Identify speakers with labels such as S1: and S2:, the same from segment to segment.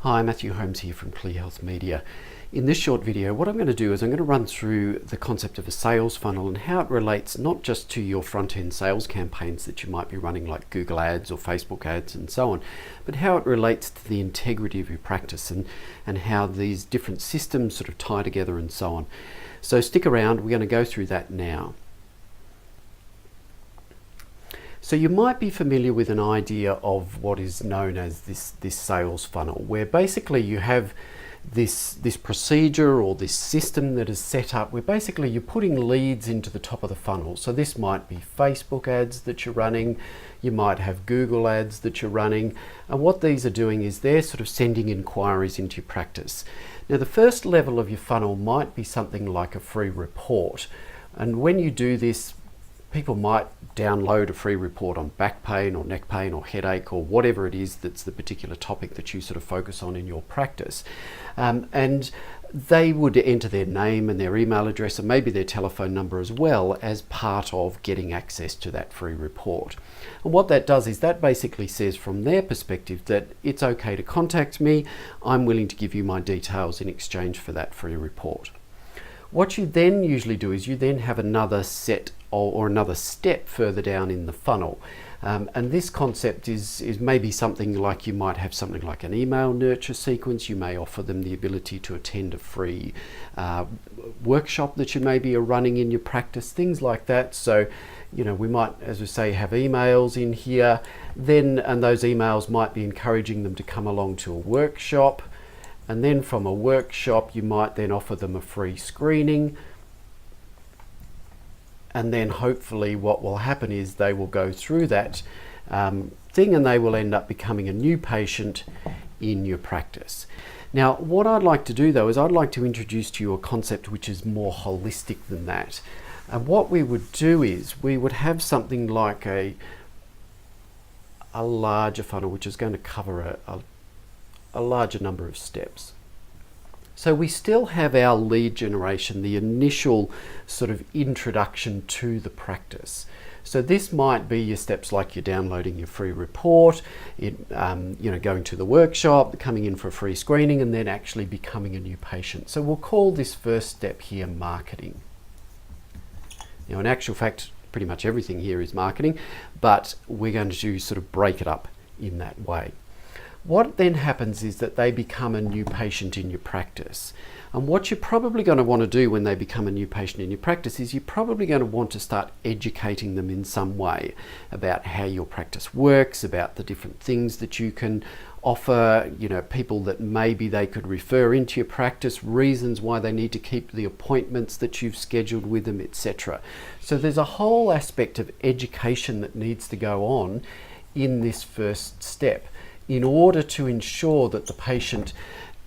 S1: Hi, Matthew Holmes here from Clear Health Media. In this short video, what I'm going to do is I'm going to run through the concept of a sales funnel and how it relates not just to your front-end sales campaigns that you might be running like Google ads or Facebook ads and so on, but how it relates to the integrity of your practice and how these different systems sort of tie together and so on. So stick around, we're going to go through that now. So you might be familiar with an idea of what is known as this sales funnel, where basically you have this procedure or this system that is set up where basically you're putting leads into the top of the funnel. So this might be Facebook ads that you're running, you might have Google ads that you're running, and what these are doing is they're sort of sending inquiries into your practice. Now the first level of your funnel might be something like a free report, and when you do this, people might download a free report on back pain or neck pain or headache or whatever it is that's the particular topic that you sort of focus on in your practice. And they would enter their name and their email address and maybe their telephone number as well as part of getting access to that free report. And what that does is that basically says from their perspective that it's okay to contact me, I'm willing to give you my details in exchange for that free report. What you then usually do is you then have another set or another step further down in the funnel. And this concept is maybe something like you might have something like an email nurture sequence. You may offer them the ability to attend a free workshop that you maybe are running in your practice, things like that. So, you know, we might, as we say, have emails in here, and those emails might be encouraging them to come along to a workshop. And then from a workshop, you might then offer them a free screening. And then hopefully what will happen is they will go through that thing and they will end up becoming a new patient in your practice. Now, what I'd like to do though is I'd like to introduce to you a concept which is more holistic than that. And what we would do is we would have something like a larger funnel which is going to cover a larger number of steps. So we still have our lead generation, the initial sort of introduction to the practice. So this might be your steps like you're downloading your free report, going to the workshop, coming in for a free screening, and then actually becoming a new patient. So we'll call this first step here marketing. Now in actual fact, pretty much everything here is marketing, but we're going to sort of break it up in that way. What then happens is that they become a new patient in your practice. And what you're probably going to want to do when they become a new patient in your practice is you're probably going to want to start educating them in some way about how your practice works, about the different things that you can offer, people that maybe they could refer into your practice, reasons why they need to keep the appointments that you've scheduled with them, etc. So there's a whole aspect of education that needs to go on in this first step, in order to ensure that the patient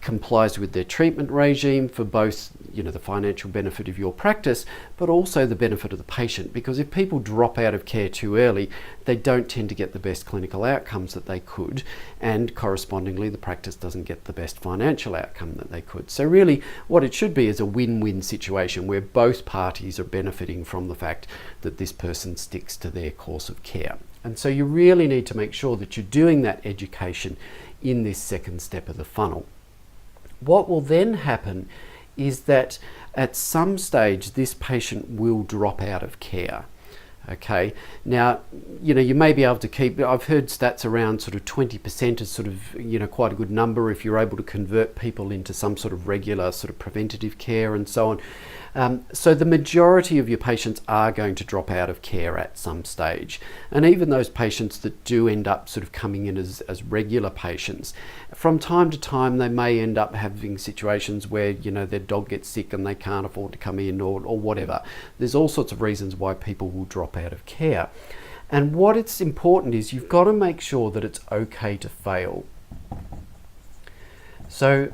S1: complies with their treatment regime for both, the financial benefit of your practice, but also the benefit of the patient. Because if people drop out of care too early, they don't tend to get the best clinical outcomes that they could, and correspondingly the practice doesn't get the best financial outcome that they could. So really what it should be is a win-win situation where both parties are benefiting from the fact that this person sticks to their course of care. And so you really need to make sure that you're doing that education in this second step of the funnel. What will then happen is that at some stage this patient will drop out of care. Okay, now, you may be able to keep, I've heard stats around sort of 20% is sort of, quite a good number if you're able to convert people into some sort of regular sort of preventative care and so on. So the majority of your patients are going to drop out of care at some stage. And even those patients that do end up sort of coming in as regular patients, from time to time they may end up having situations where, their dog gets sick and they can't afford to come in or whatever. There's all sorts of reasons why people will drop out of care. And what it's important is you've got to make sure that it's okay to fail. So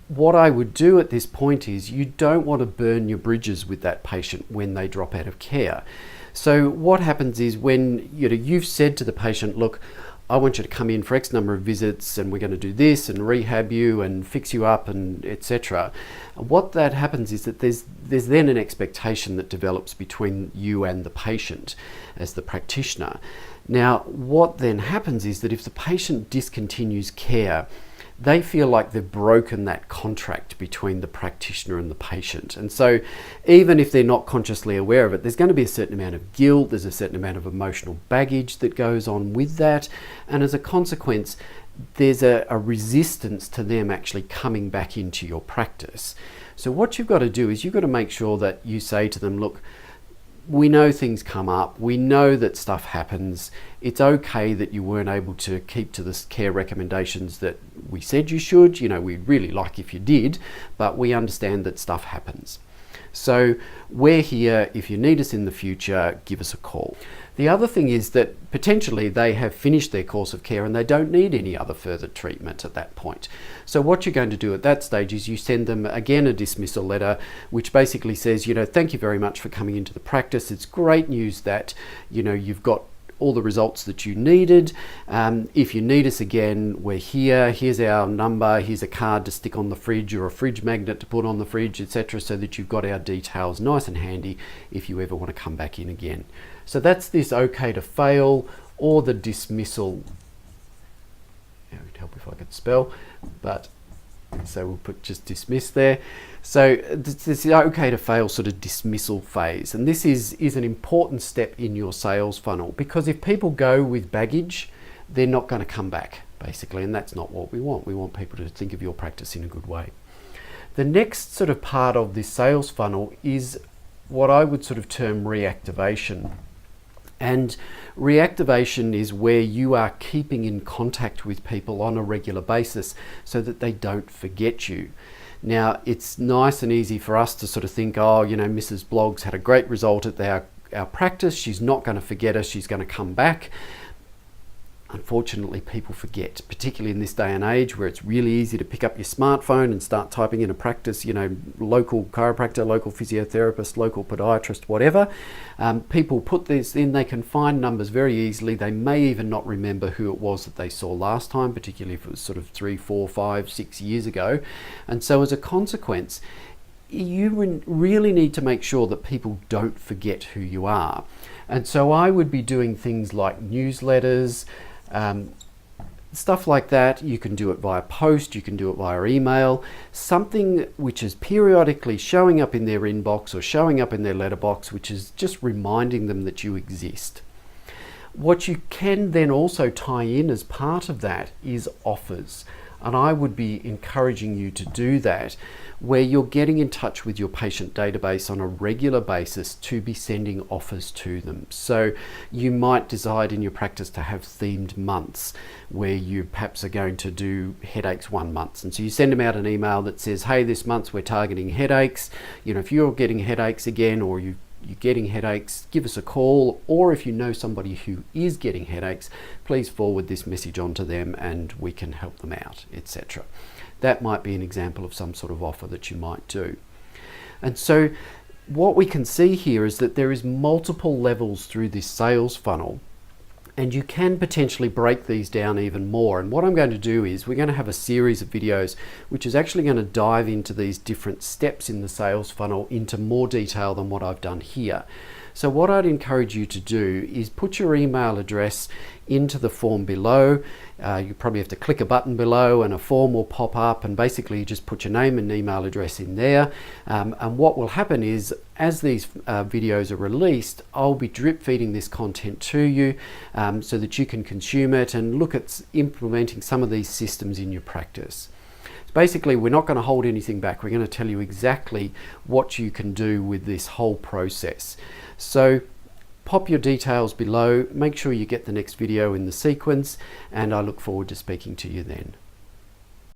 S1: what I would do at this point is you don't want to burn your bridges with that patient when they drop out of care. So what happens is when you've said to the patient, look, I want you to come in for X number of visits and we're going to do this and rehab you and fix you up and etc. What that happens is that there's then an expectation that develops between you and the patient as the practitioner. Now, what then happens is that if the patient discontinues care, they feel like they've broken that contract between the practitioner and the patient. And so even if they're not consciously aware of it, there's going to be a certain amount of guilt, there's a certain amount of emotional baggage that goes on with that. And as a consequence, there's a resistance to them actually coming back into your practice. So what you've got to do is you've got to make sure that you say to them, look, we know things come up, we know that stuff happens, it's okay that you weren't able to keep to the care recommendations that we said you should, we'd really like if you did, but we understand that stuff happens. So we're here, if you need us in the future, give us a call. The other thing is that potentially they have finished their course of care and they don't need any other further treatment at that point. So what you're going to do at that stage is you send them again a dismissal letter, which basically says, thank you very much for coming into the practice. It's great news that, you've got all the results that you needed. If you need us again, we're here. Here's our number. Here's a card to stick on the fridge or a fridge magnet to put on the fridge, etc., so that you've got our details nice and handy if you ever want to come back in again. So that's this okay to fail or the dismissal. It would help if I could spell, but so we'll put just dismiss there. So this is okay to fail sort of dismissal phase. And this is an important step in your sales funnel, because if people go with baggage, they're not going to come back, basically. And that's not what we want. We want people to think of your practice in a good way. The next sort of part of this sales funnel is what I would sort of term reactivation. And reactivation is where you are keeping in contact with people on a regular basis so that they don't forget you. Now, it's nice and easy for us to sort of think, Mrs. Bloggs had a great result at our practice. She's not going to forget us. She's going to come back. Unfortunately, people forget, particularly in this day and age where it's really easy to pick up your smartphone and start typing in a practice, local chiropractor, local physiotherapist, local podiatrist, whatever. People put this in, they can find numbers very easily. They may even not remember who it was that they saw last time, particularly if it was sort of 3, 4, 5, 6 years ago. And so as a consequence, you really need to make sure that people don't forget who you are. And so I would be doing things like newsletters, stuff like that. You can do it via post, you can do it via email, something which is periodically showing up in their inbox or showing up in their letterbox, which is just reminding them that you exist. What you can then also tie in as part of that is offers. And I would be encouraging you to do that, where you're getting in touch with your patient database on a regular basis to be sending offers to them. So you might decide in your practice to have themed months where you perhaps are going to do headaches one month. And so you send them out an email that says, hey, this month we're targeting headaches. If you're getting headaches again, or you're getting headaches, give us a call. Or if you know somebody who is getting headaches, please forward this message on to them and we can help them out, etc. That might be an example of some sort of offer that you might do. And so what we can see here is that there is multiple levels through this sales funnel, and you can potentially break these down even more. And what I'm going to do is we're going to have a series of videos which is actually going to dive into these different steps in the sales funnel into more detail than what I've done here. So what I'd encourage you to do is put your email address into the form below. You probably have to click a button below and a form will pop up, and basically you just put your name and email address in there. And what will happen is, as these videos are released, I'll be drip feeding this content to you so that you can consume it and look at implementing some of these systems in your practice. Basically, we're not going to hold anything back. We're going to tell you exactly what you can do with this whole process. So pop your details below, make sure you get the next video in the sequence, and I look forward to speaking to you then.